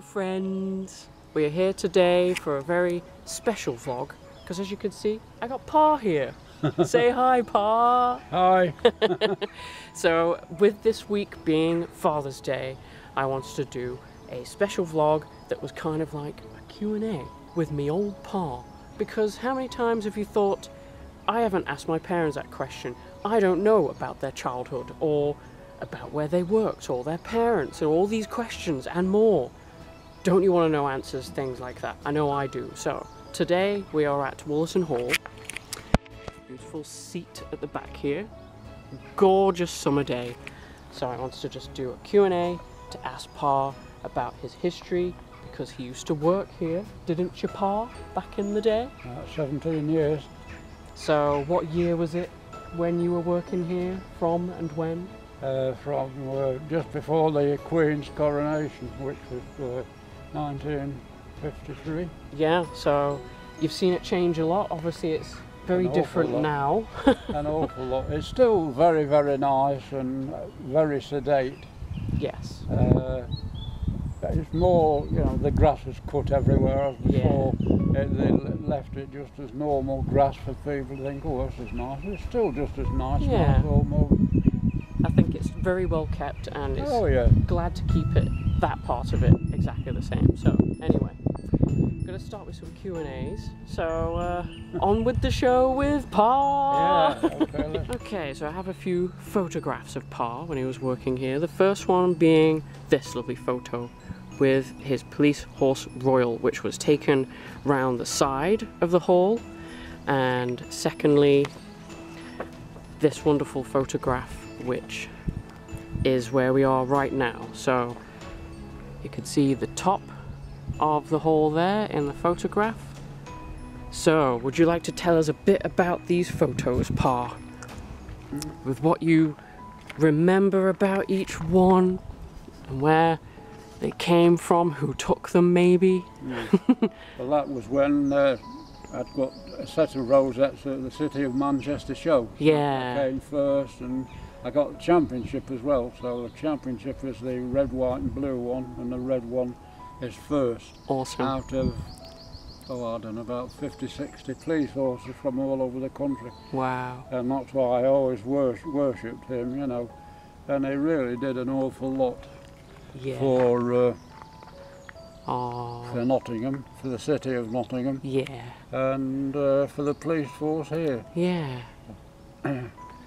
friends, we are here today for a very special vlog because as you can see I got Pa here. Say hi, Pa. Hi. So with this week being Father's Day, I wanted to do a special vlog that was kind of like a Q&A with me old Pa, because how many times have you thought, I haven't asked my parents that question, I don't know about their childhood or about where they worked or their parents and all these questions and more. Don't you want to know answers, things like that? I know I do. So today we are at Wollaton Hall. Beautiful seat at the back here. Gorgeous summer day. So I wanted to just do a Q&A to ask Pa about his history, because he used to work here, didn't you, Pa, back in the day? 17 years. So what year was it when you were working here, from and when? From just before the Queen's coronation, which was 1953. Yeah, so you've seen it change a lot. Obviously it's very different now. An awful lot. It's still very, very nice and very sedate. Yes. It's more, you know, the grass is cut everywhere. As before, they left it just as normal grass for people to think, oh, this is nice. It's still just as nice, yeah. Nice almost. I think it's very well kept, and it's glad to keep it, that part of it, exactly the same. So anyway, I'm going to start with some Q&As. So on with the show with Pa! Yeah, okay. Okay, so I have a few photographs of Pa when he was working here. The first one being this lovely photo with his police horse Royal, which was taken round the side of the hall. And secondly, this wonderful photograph, which is where we are right now. So you can see the top of the hall there in the photograph. So would you like to tell us a bit about these photos, Pa? With what you remember about each one and where they came from, who took them maybe? Well, that was when I'd got a set of rosettes at the City of Manchester show. Yeah. I came first and I got the championship as well. So the championship is the red, white and blue one, and the red one is first. Awesome. Out of, I don't know, about 50, 60 police horses from all over the country. Wow. And that's why I always worshipped him, you know. And he really did an awful lot for Nottingham, for the city of Nottingham. Yeah. And for the police force here. Yeah.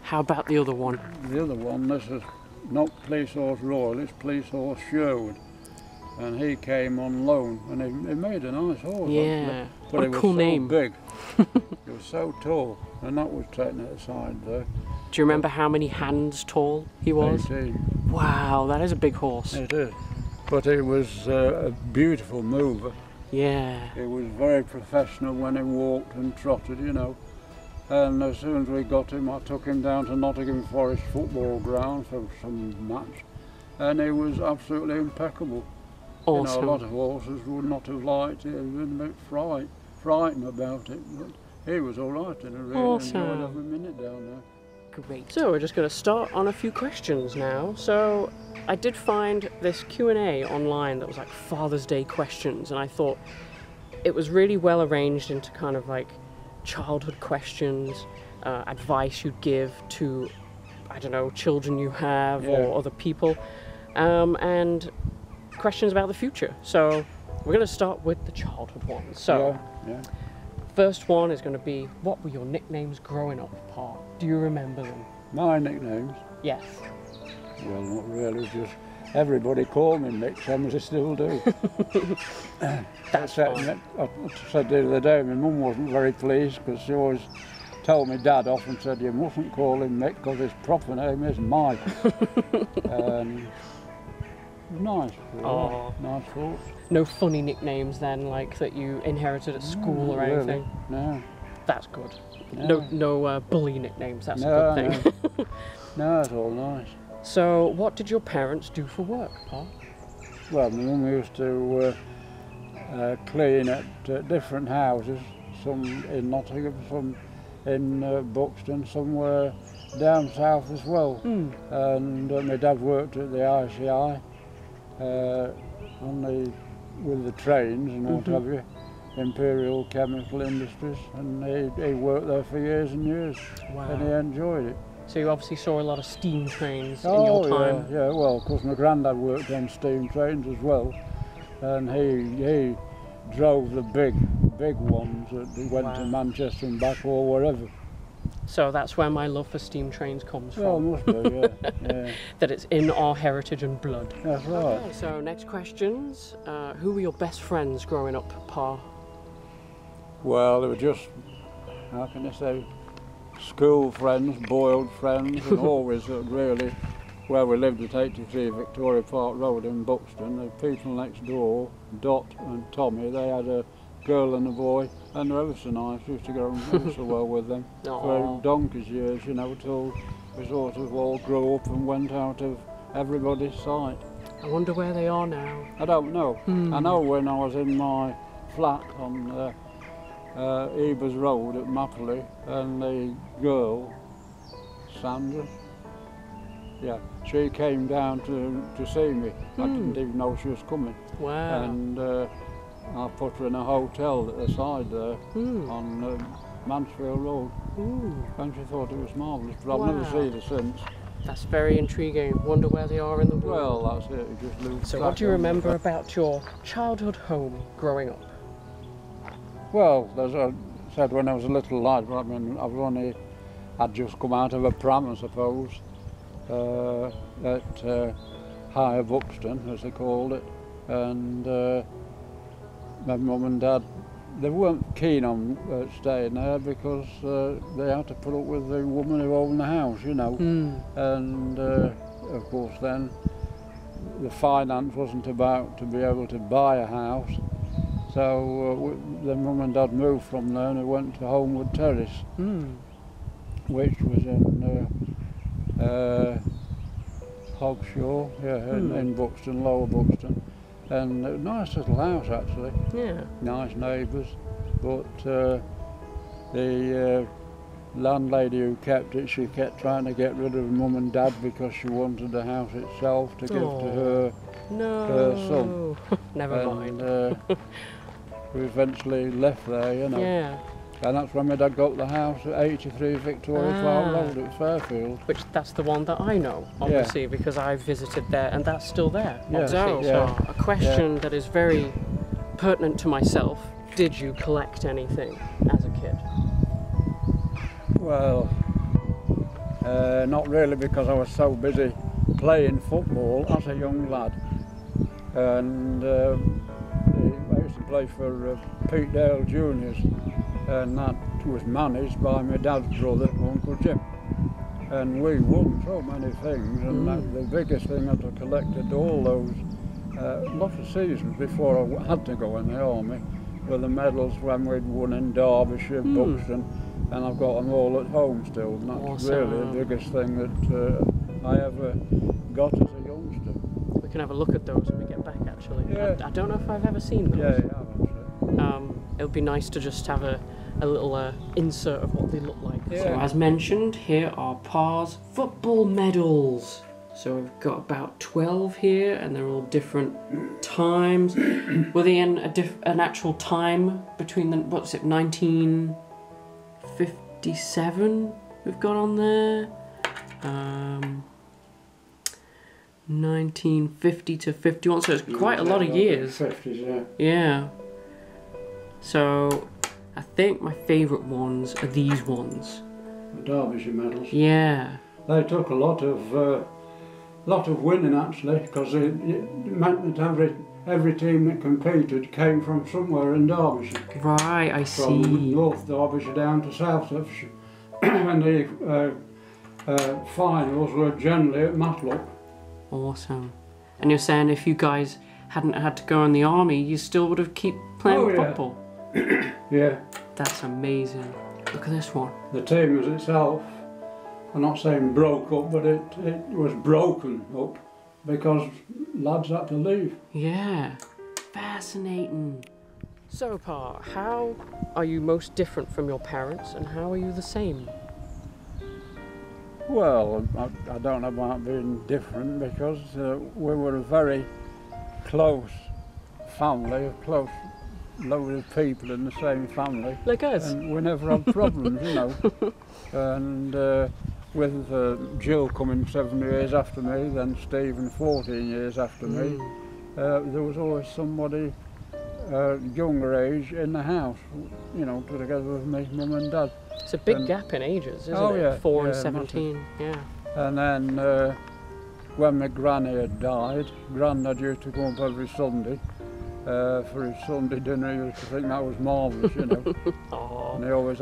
How about the other one? The other one, this is not Police Horse Royal, it's Police Horse Sherwood. And he came on loan, and he made a nice horse. Yeah. But what a cool name. Big. He was so tall, and that was taken aside there. Do you remember how many hands tall he was? 18. Wow, that is a big horse. It is. But he was a beautiful mover. Yeah. He was very professional when he walked and trotted, you know. And as soon as we got him, I took him down to Nottingham Forest football ground for some match, and he was absolutely impeccable. Awesome. You know, a lot of horses would not have liked it, and been a bit frightened about it, but he was all right, and I really enjoyed every minute down there. Great. So we're just going to start on a few questions now. So I did find this Q&A online that was like Father's Day questions, and I thought it was really well arranged into kind of like childhood questions, advice you'd give to, I don't know, children you have or other people, and questions about the future. So we're going to start with the childhood ones. So first one is going to be, what were your nicknames growing up, Pa? Do you remember them? My nicknames? Yes. Well, not really, just everybody called me Mick, some they still do. That's fine. I said the other day, my mum wasn't very pleased because she always told me Dad off and said, you mustn't call him Mick because his proper name is Mike. Nice. Nice thoughts. No funny nicknames then, like that you inherited at school or anything? Really. No. That's good. No bully nicknames, that's a good thing. No, it's all nice. So, what did your parents do for work, Pa? Well, my mum used to clean at different houses, some in Nottingham, some in Buxton, somewhere down south as well. And my dad worked at the ICI on the with the trains and what have you, Imperial Chemical Industries, and he worked there for years and years, and he enjoyed it. So you obviously saw a lot of steam trains in your time. Yeah, well, because my granddad worked on steam trains as well, and he drove the big ones that went to Manchester and back or wherever. So that's where my love for steam trains comes from. Well, must be, yeah. Yeah. That it's in our heritage and blood. That's right. Okay, so next questions. Who were your best friends growing up, Pa? Well, they were just, how can I say, school friends, boiled friends, and always really, where we lived at 83 Victoria Park Road in Buxton, the people next door, Dot and Tommy, they had a girl and a boy, and they're ever so nice. Used to go ever so well with them for donkey's years, you know, till we sort of all grew up and went out of everybody's sight. I wonder where they are now. I don't know. I know when I was in my flat on Ebers Road at Mapley, and the girl, Sandra, yeah, she came down to see me. I didn't even know she was coming. Wow. And I put her in a hotel at the side there on Mansfield Road. And she thought it was marvellous, but I've never seen her since. That's very intriguing. Wonder where they are in the world. Well, that's it. Just lose so what do you remember about your childhood home growing up? Well, as I said, when I was a little lad, I mean, I'd just come out of a pram, I suppose, at Higher Buxton, as they called it, and my mum and dad, they weren't keen on staying there because they had to put up with the woman who owned the house, you know, and of course then the finance wasn't about to be able to buy a house. So the mum and dad moved from there and went to Homewood Terrace, which was in Hogshaw, in Buxton, Lower Buxton, and a nice little house actually. Yeah. Nice neighbours, but the landlady who kept it, she kept trying to get rid of mum and dad because she wanted the house itself to give to her son. Never mind. We eventually left there, you know. Yeah. And that's when my dad got the house at 83 Victoria Park Road at Fairfield. Which that's the one that I know, obviously, because I visited there, and that's still there. Yes, So a question that is very pertinent to myself: did you collect anything as a kid? Well, not really, because I was so busy playing football as a young lad, and I used to play for Pete Dale Juniors, and that was managed by my dad's brother, Uncle Jim. And we won so many things, and the biggest thing that I collected all those, lots of seasons before I had to go in the army, were the medals when we'd won in Derbyshire, Buxton, and I've got them all at home still, and that's really the biggest thing that I ever got as a youngster. We can have a look at those when we get back, actually. Yeah. I don't know if I've ever seen those. Yeah, actually. It would be nice to just have a little insert of what they look like. Yeah. So as mentioned, here are Pa's football medals. So we've got about 12 here, and they're all different times. Were they in an actual time between the, what's it, 1957 we've got on there? 1950 to 51, so it's quite a lot of years. 50s, yeah. Yeah. So I think my favourite ones are these ones. The Derbyshire medals. Yeah. They took a lot of winning actually, because it meant that every team that competed came from somewhere in Derbyshire. Right, I see. From North Derbyshire down to South Derbyshire. And the finals were generally at Matlock. Awesome. And you're saying if you guys hadn't had to go in the army, you still would have kept playing football? Yeah. That's amazing. Look at this one. The team was itself, I'm not saying broke up, but it was broken up because lads had to leave. Yeah. Fascinating. So, Pa, how are you most different from your parents, and how are you the same? Well, I don't know about being different, because we were a very close family, a close load of people in the same family. Like us. And we never had problems, you know. And with Jill coming 7 years after me, then Stephen 14 years after me, there was always somebody younger age in the house, you know, together with me, mum and dad. It's a big gap in ages, isn't oh it? yeah, 4 and yeah, 17, massive. yeah. And then when my granny had died, Grandad used to come up every Sunday for his Sunday dinner. He used to think that was marvellous, you know. And he always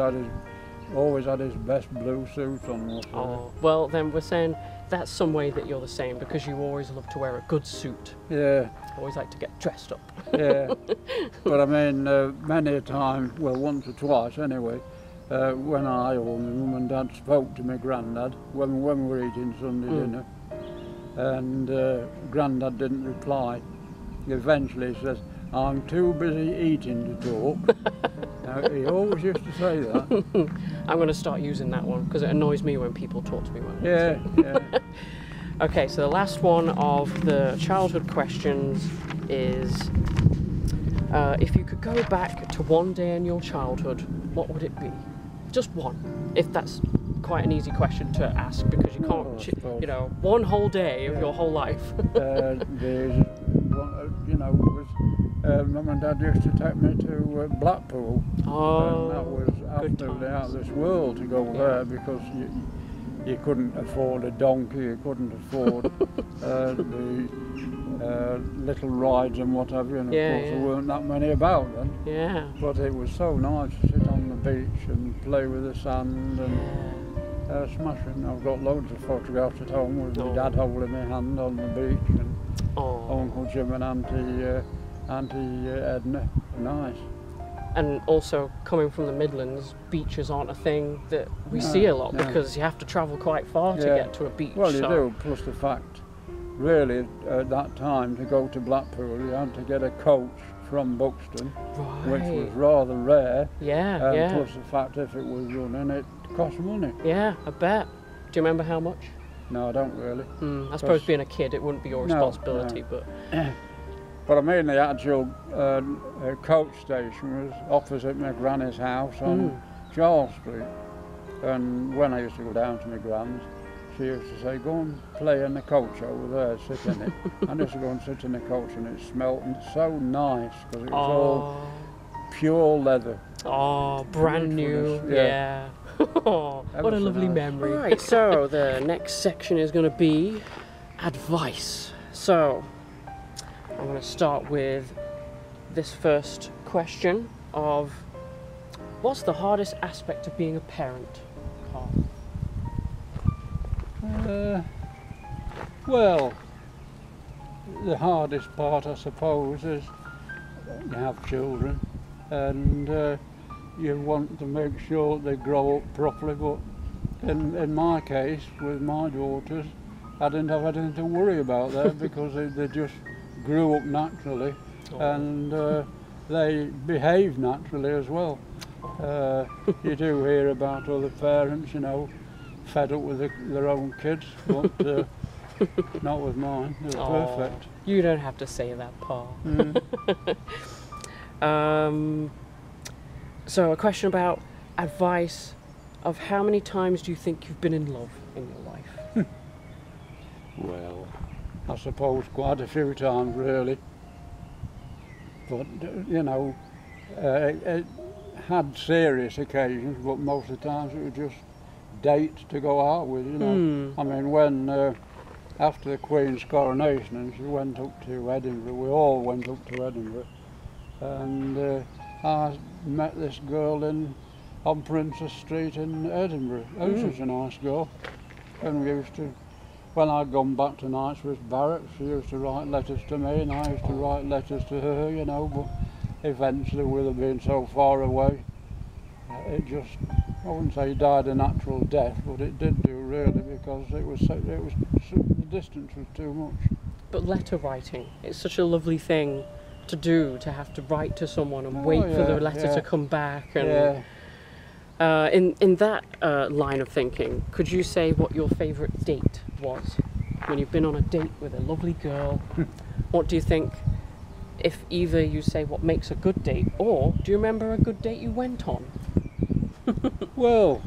had his best blue suit on. Oh, well then we're saying that's some way that you're the same, because you always love to wear a good suit. Yeah. Always like to get dressed up. Yeah. But I mean, many a time, well, once or twice anyway, when I or my mum and dad spoke to my Grandad when we were eating Sunday dinner, and Grandad didn't reply. Eventually he says, "I'm too busy eating to talk." Now, he always used to say that. I'm going to start using that one because it annoys me when people talk to me when Yeah, yeah. Okay, so the last one of the childhood questions is, if you could go back to one day in your childhood, what would it be? Just one, if that's quite an easy question to ask, because you can't, you know, one whole day of your whole life. There's one, you know, was Mum and Dad used to take me to Blackpool. Oh, and that was absolutely out of this world to go there, because you couldn't afford a donkey, you couldn't afford the little rides and what have you, and of course there weren't that many about then. Yeah. But it was so nice to sit on the beach and play with the sand and smashing. I've got loads of photographs at home with my dad holding my hand on the beach, and Uncle Jim and Auntie Edna. Nice. And also, coming from the Midlands, beaches aren't a thing that we see a lot, because you have to travel quite far to get to a beach. Well, you do, plus the fact, really, at that time, to go to Blackpool, you had to get a coach from Buxton, which was rather rare. Yeah, Plus the fact, if it was running, it cost money. Yeah, I bet. Do you remember how much? No, I don't really. I suppose being a kid, it wouldn't be your responsibility, but... But I mean, the actual coach station was opposite my granny's house on Charles Street. And when I used to go down to my gran's, she used to say, "Go and play in the coach over there, sit in it." I used to go and sit in the coach, and it smelt so nice, because it was all pure leather. Oh, brand new, yeah. What a lovely memory. Right, so the next section is going to be advice. So, I'm going to start with this first question of, what's the hardest aspect of being a parent, Carl? Well, the hardest part, I suppose, is you have children and you want to make sure they grow up properly, but in my case, with my daughters, I didn't have anything to worry about there, because they just grew up naturally, and they behave naturally as well. You do hear about other parents, you know, fed up with their own kids, but not with mine. They're perfect. You don't have to say that, Paul. So a question about advice of, how many times do you think you've been in love in your life? Well, I suppose quite a few times, really. But, you know, it had serious occasions, but most of the times it was just dates to go out with, you know. I mean, when, after the Queen's coronation, and she went up to Edinburgh, we all went up to Edinburgh, and I met this girl on Princess Street in Edinburgh. She was a nice girl, and we used to, when I'd gone back to Knightsbridge Barracks, she used to write letters to me, and I used to write letters to her, you know, but eventually, with her being so far away, it just, I wouldn't say died a natural death, but it did do, really, because the distance was too much. But letter writing, it's such a lovely thing to do, to have to write to someone and wait for the letter to come back. And in that line of thinking, could you say what your favourite date was? When you've been on a date with a lovely girl, what do you think if either you say what makes a good date, or do you remember a good date you went on? Well,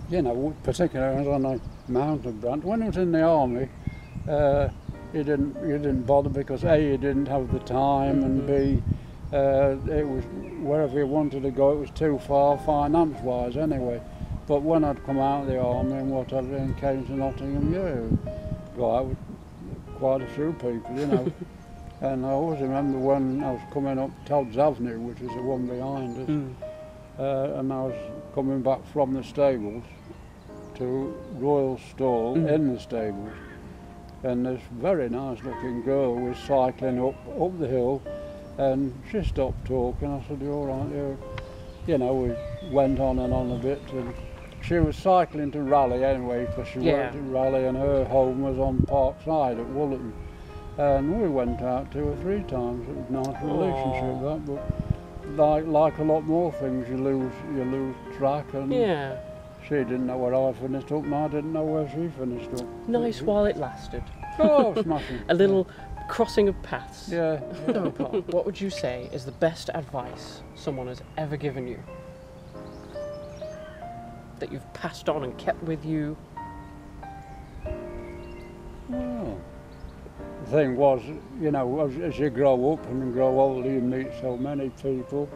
you know, particularly on a mountain branch. When I was in the army, you didn't bother because A, you didn't have the time, and B, it was wherever you wanted to go, it was too far finance-wise anyway. But when I'd come out of the army and whatever and came to Nottingham, yeah, go out with quite a few people, you know. And I always remember when I was coming up Todd's Avenue, which is the one behind us, and I was coming back from the stables to Royal Stall in the stables, and this very nice looking girl was cycling up the hill, and she stopped talking. I said, "You all right?" You know, we went on and on a bit, and she was cycling to Raleigh anyway, because she worked at Raleigh and her home was on Parkside at Wollaton. And we went out 2 or 3 times. It was a nice relationship, that. But like a lot more things, you lose track. And she didn't know where I finished up, and I didn't know where she finished up. Nice while it lasted. Oh, smashing. A little crossing of paths. Yeah. So, Paul, what would you say is the best advice someone has ever given you? That you've passed on and kept with you? Well, the thing was, you know, as you grow up and grow older, you meet so many people,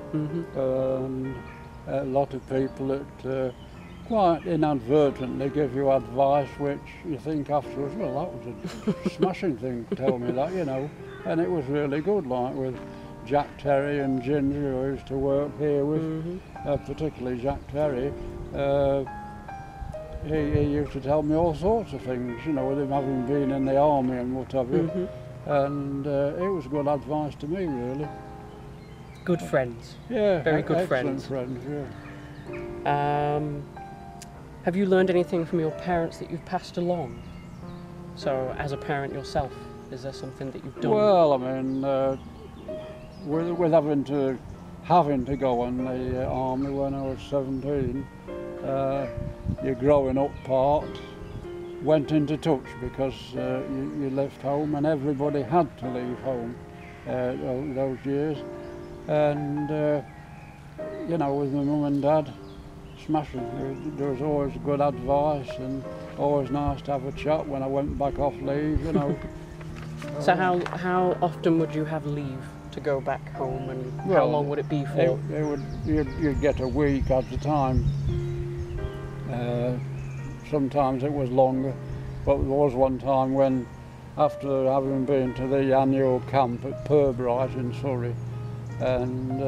a lot of people that quite inadvertently give you advice which you think afterwards, well, that was a smashing thing to tell me that, you know. And it was really good, like with Jack Terry and Ginger, who I used to work here with, particularly Jack Terry. He used to tell me all sorts of things, you know, with him having been in the army and what have you. And it was good advice to me, really. Good friends. Yeah, very good friends. Yeah. Have you learned anything from your parents that you've passed along? So, as a parent yourself, is there something that you've done? Well, I mean, with having to go on the army when I was 17, your growing up part went into touch because you left home, and everybody had to leave home those years. And you know, with my mum and dad, smashing. There was always good advice and always nice to have a chat when I went back off leave, you know. So how often would you have leave to go back home, and how long would it be for? You'd get a week at a time. Sometimes it was longer, but there was one time when, after having been to the annual camp at Purbright in Surrey, and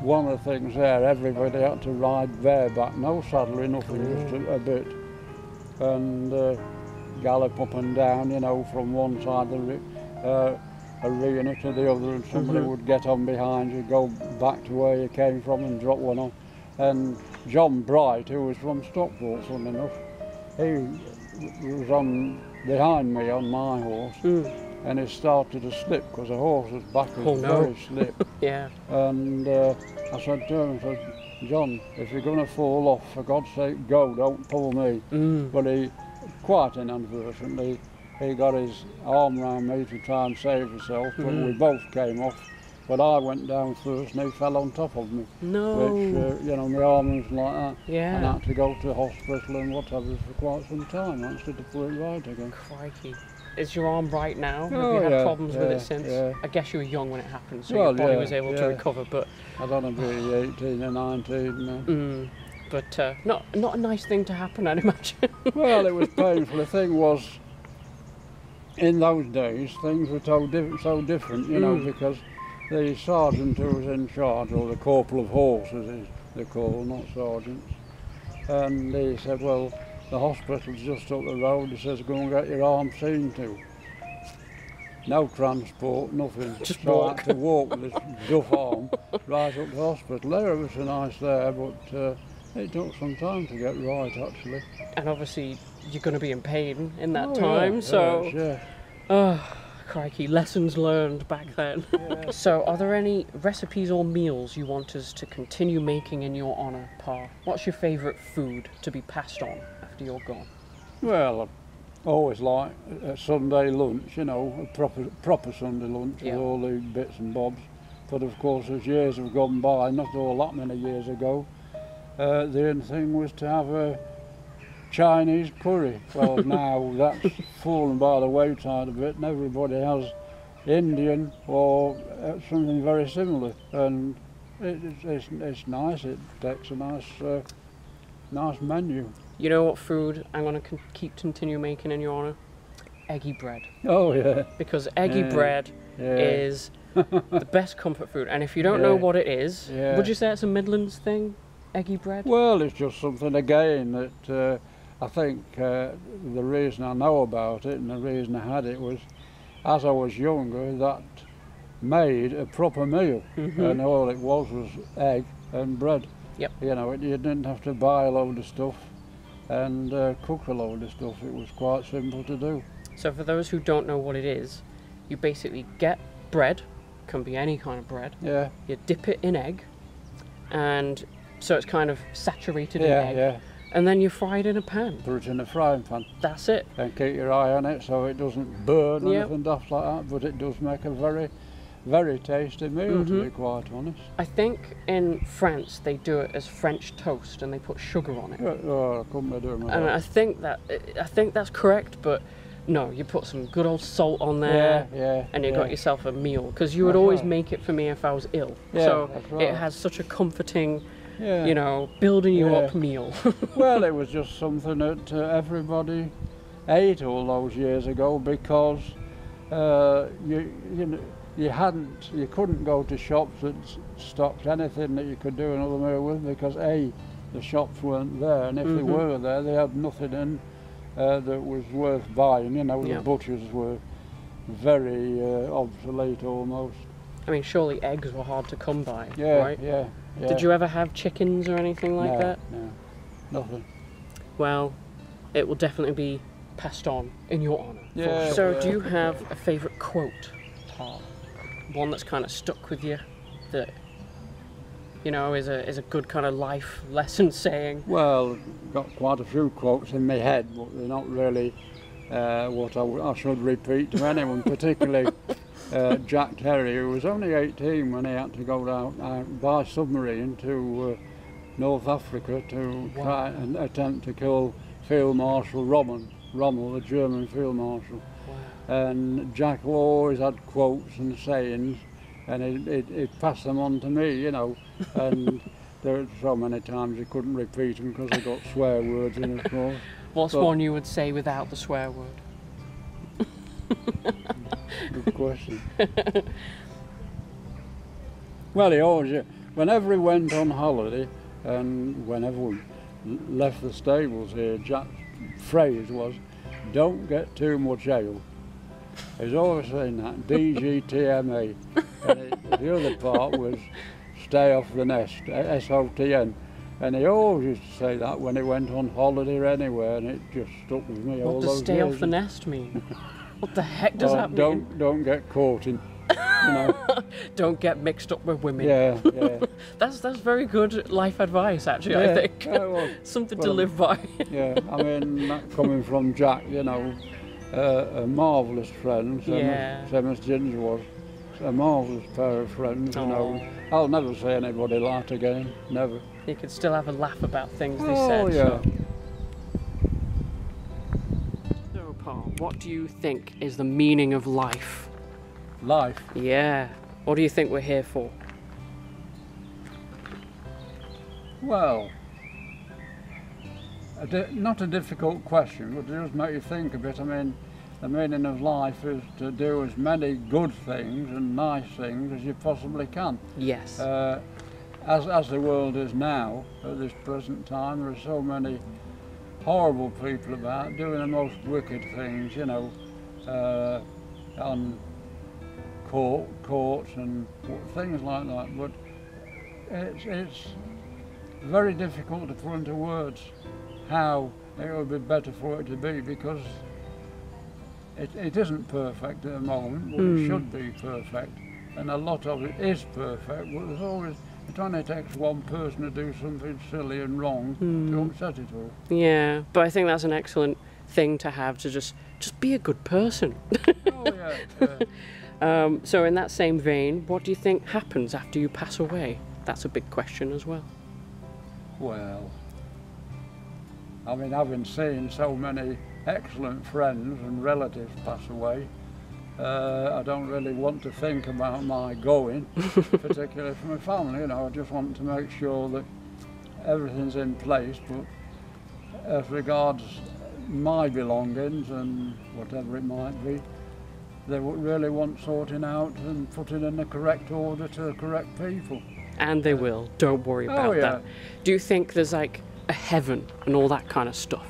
one of the things there, everybody had to ride bareback, no saddle, nothing, just a bit, and gallop up and down, you know, from one side of the arena to the other, and somebody would get on behind you, go back to where you came from and drop one on. And John Bright, who was from Stockport, funnily enough, he was on behind me on my horse, and he started to slip because the horse's back was very slip. And I said to him, I said, "John, if you're going to fall off, for God's sake, go, don't pull me." But he, quite inadvertently, he got his arm round me to try and save himself, but we both came off. But I went down first and he fell on top of me. No. Which, you know, my arm was like that. Yeah. And I had to go to hospital and whatever for quite some time, actually, to put it right again. Crikey. Is your arm right now? Oh, Have you had problems with it since? Yeah. I guess you were young when it happened, so your body was able to recover, but... I don't know, maybe 18 or 19 now. But not a nice thing to happen, I'd imagine. Well, it was painful. The thing was, in those days, things were so different, you know, because the sergeant who was in charge, or the corporal of horses, they're called, not sergeants, and he said, "Well, the hospital's just up the road." He says, "Go and get your arm seen to." No transport, nothing. Just so walk. I had to walk with this duff arm right up to the hospital. There, it was so nice there, but it took some time to get right, actually. And obviously, you're going to be in pain in that time, yeah, so... Yeah. Oh, crikey, lessons learned back then. Yeah. So, are there any recipes or meals you want us to continue making in your honour, Pa? What's your favourite food to be passed on after you're gone? Well, Always like a Sunday lunch, you know, a proper Sunday lunch Yeah. with all the bits and bobs. But of course, as years have gone by, not all that many years ago, the only thing was to have a Chinese curry. Well, now that's fallen by the wayside a bit, and everybody has Indian or something very similar, and it's nice. It takes a nice menu. You know what food I'm going to continue making in your honour? Eggy bread. Oh yeah. Because eggy bread is the best comfort food. And if you don't know what it is, would you say it's a Midlands thing? Eggy bread? Well, it's just something again that I think the reason I know about it and the reason I had it was as I was younger that made a proper meal, and all it was egg and bread. Yep. You know, you didn't have to buy a load of stuff and cook a load of stuff. It was quite simple to do. So for those who don't know what it is, you basically get bread, can be any kind of bread. Yeah. You dip it in egg, and so it's kind of saturated in egg. Yeah. And then you fry it in a pan. Put it in a frying pan. That's it. And keep your eye on it so it doesn't burn or anything daft like that. But it does make a very, very tasty meal, to be quite honest. I think in France they do it as French toast and they put sugar on it. Oh, I couldn't be doing with And that. I think that's correct, but no, you put some good old salt on there, and you got yourself a meal. Because you would always make it for me if I was ill. Yeah, so that's right. it has such a comforting, you know, building you up meal. Well, it was just something that everybody ate all those years ago because you couldn't go to shops that stocked anything that you could do another meal with because A, the shops weren't there, and if they were there, they had nothing in that was worth buying. You know, the butchers were very obsolete almost. I mean, surely eggs were hard to come by, right? Yeah. Did you ever have chickens or anything like that? No, nothing. Well, it will definitely be passed on in your honour. Yeah. So, do you have a favourite quote? One that's kind of stuck with you, that you know is a good kind of life lesson saying? Well, got quite a few quotes in my head, but they're not really what I should repeat to anyone, particularly Jack Terry, who was only 18 when he had to go down by submarine to North Africa to try and attempt to kill Field Marshal Rommel, the German Field Marshal. And Jack always had quotes and sayings, and he'd pass them on to me, you know, and there were so many times he couldn't repeat them because they got swear words in, of course. What's one you would say without the swear word? Good question. Well, he always, whenever he went on holiday and whenever we left the stables here, Jack's phrase was, "Don't get too much ale." He's always saying that, DGTMA. And the other part was, "Stay off the nest," SOTN. And he always used to say that when he went on holiday or anywhere, and it just stuck with me all What those does stay years. off the nest mean? What the heck does that mean? Don't get caught in, you know. Don't get mixed up with women. Yeah. That's very good life advice, actually, I think. Well, Something to live by. Yeah, I mean, that coming from Jack, you know, a marvellous friend, same as Ginger was. A marvellous pair of friends, you know. I'll never say anybody like again, never. You could still have a laugh about things they Oh, said. yeah. So, Paul, what do you think is the meaning of life? Life? Yeah. What do you think we're here for? Well, not a difficult question, but it does make you think a bit. I mean, the meaning of life is to do as many good things and nice things as you possibly can. Yes. As the world is now, at this present time, there are so many horrible people about doing the most wicked things, you know, on courts and things like that. But it's very difficult to put into words how it would be better for it to be, because it isn't perfect at the moment, but it should be perfect. And a lot of it is perfect, but there's always, it only takes one person to do something silly and wrong to upset it all. Yeah, but I think that's an excellent thing to have to just be a good person. Oh yeah, yeah. So in that same vein, what do you think happens after you pass away? That's a big question as well. Well, I mean, having seen so many excellent friends and relatives pass away, I don't really want to think about my going, particularly for my family. You know, I just want to make sure that everything's in place. But as regards my belongings and whatever it might be, they would really want sorting out and putting in the correct order to the correct people. And they will. Don't worry about yeah. that. Do you think there's like a heaven and all that kind of stuff?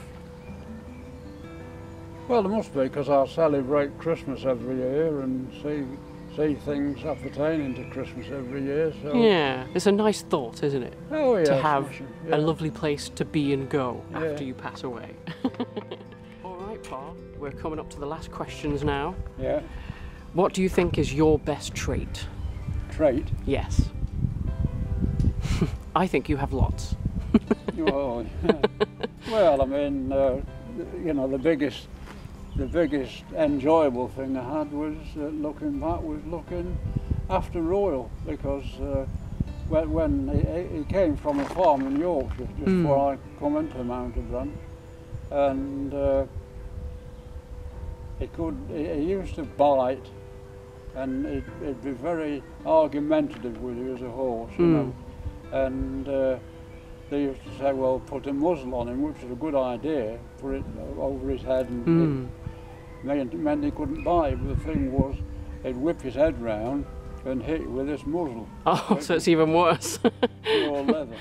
Well, there must be, because I celebrate Christmas every year and see things appertaining to Christmas every year. So. Yeah, it's a nice thought, isn't it? Oh yeah. To have yeah. a lovely place to be and go Yeah. after you pass away. All right, Pa, we're coming up to the last questions now. Yeah. What do you think is your best trait? Trait? Yes. I think you have lots. Oh, yeah. Well, I mean, you know, the biggest enjoyable thing I had was looking after Royal, because when he came from a farm in Yorkshire just before I come into Mountain Branch, and he used to bite, and he'd be very argumentative with you as a horse, you know, and they used to say, well, put a muzzle on him, which was a good idea, put it over his head, and it meant he couldn't bite. But the thing was, he'd whip his head round and hit you with this muzzle. Oh, so it's even worse. Pure leather.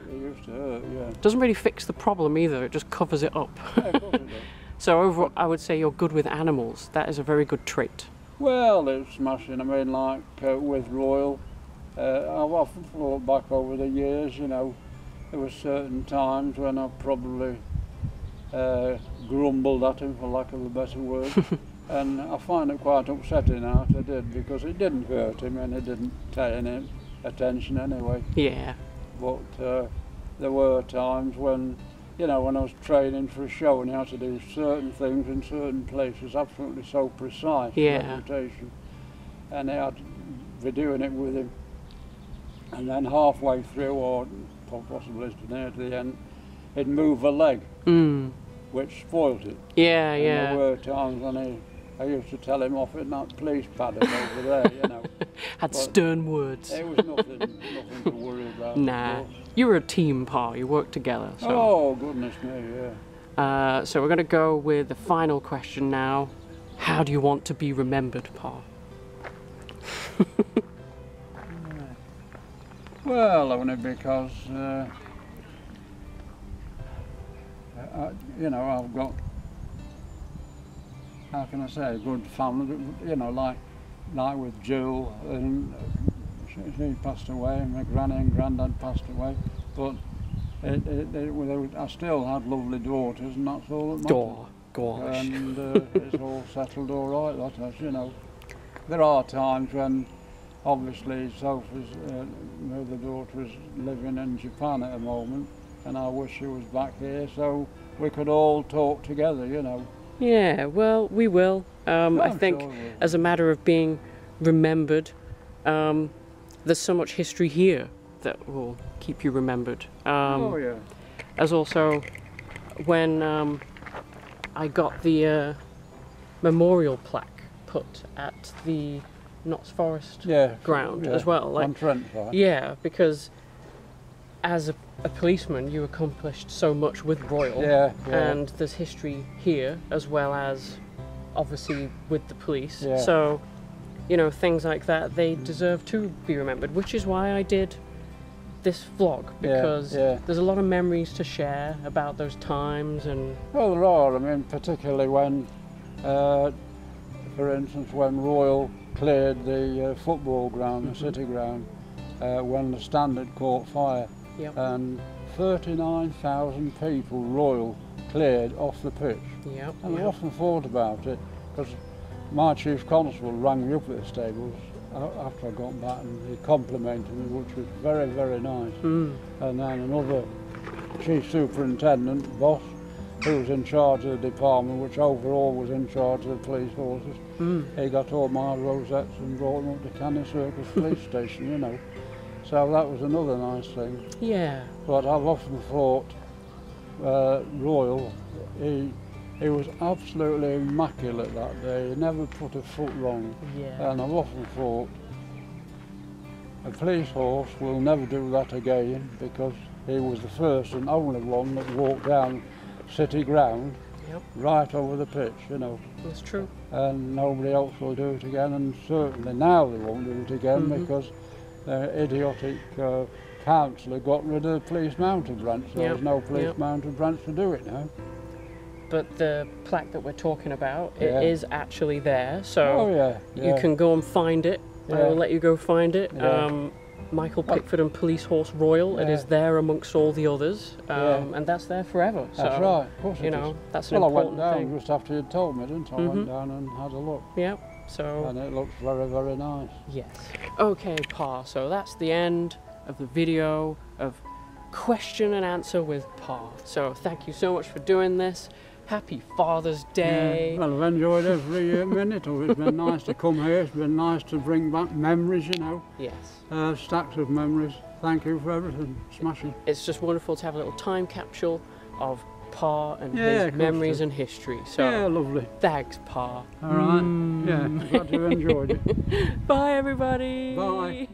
It used to hurt, yeah. Doesn't really fix the problem either, it just covers it up. Yeah, of course it does. So overall, I would say you're good with animals. That is a very good trait. Well, it's smashing. I mean, like with Royal, I've often thought back over the years, you know, there were certain times when I probably grumbled at him, for lack of a better word, and I find it quite upsetting now I did, because it didn't hurt him and it didn't take any attention anyway. Yeah. But there were times when, you know, when I was training for a show and he had to do certain things in certain places, absolutely so precise, reputation, and I had to be doing it with him, and then halfway through, or possibly near to the end, he'd move a leg, which spoilt it. Yeah, and yeah. There were times when I used to tell him off in that police paddock over there, you know. Had But stern words. it was nothing to worry about. Nah, you were a team, Pa. You worked together. So. Oh, goodness me, yeah. So we're going to go with the final question now. How do you want to be remembered, Pa? Well, only because, you know, I've got, how can I say, a good family, you know, like with Jill, and she passed away, and my granny and granddad passed away, but I still had lovely daughters, and that's all that mattered. Gosh. And it's all settled all right, that is, you know. There are times when, obviously, Sophie's my other daughter is living in Japan at the moment, and I wish she was back here so we could all talk together, you know. Yeah, well, we will. I think sure we will. as a matter of being remembered, there's so much history here that will keep you remembered. Oh yeah. As also, when I got the memorial plaque put at the Notts Forest ground as well. Like, on Trent side. yeah, because as a policeman you accomplished so much with Royal, and there's history here as well as obviously with the police. Yeah. So, you know, things like that, they deserve to be remembered, which is why I did this vlog, because there's a lot of memories to share about those times. And well, there are. I mean, particularly when, for instance, when Royal cleared the football ground, the city ground, when the Standard caught fire, and 39,000 people Royal cleared off the pitch. And I often thought about it, because my chief constable rang me up at the stables after I got back, and he complimented me, which was very, very nice. And then another chief superintendent, boss, who was in charge of the department, which overall was in charge of the police horses. He got all my rosettes and brought them up to Canny Circus police station, you know. So that was another nice thing. Yeah. But I've often thought Royal, he was absolutely immaculate that day. He never put a foot wrong. Yeah. And I've often thought a police horse will never do that again, because he was the first and only one that walked down city ground, Yep. right over the pitch, you know. That's true. And nobody else will do it again, and certainly now they won't do it again because the idiotic councillor got rid of the police mounted branch. So there's no police mounted branch to do it now. But the plaque that we're talking about, Yeah. it is actually there, so you yeah. can go and find it. I Yeah. will let you go find it. Yeah. Michael Pickford and Police Horse Royal, it Yeah. is there amongst all the others, Yeah. and that's there forever. That's so, right, of course you it know, is. that's an Well, I went important down thing. just after you'd told me, didn't I? I went down and had a look. Yep, so... And it looks very, very nice. Yes. Okay, Pa, so that's the end of the video of question and answer with Pa. So thank you so much for doing this. Happy Father's Day. Yeah, well, I've enjoyed every minute of it. It's been nice to come here. It's been nice to bring back memories, you know. Yes. Stacks of memories. Thank you for everything. Smashing. It's just wonderful to have a little time capsule of Pa and Yeah, his memories and history. So yeah, lovely. thanks, Pa. All right. Yeah, glad you enjoyed it. Bye, everybody. Bye.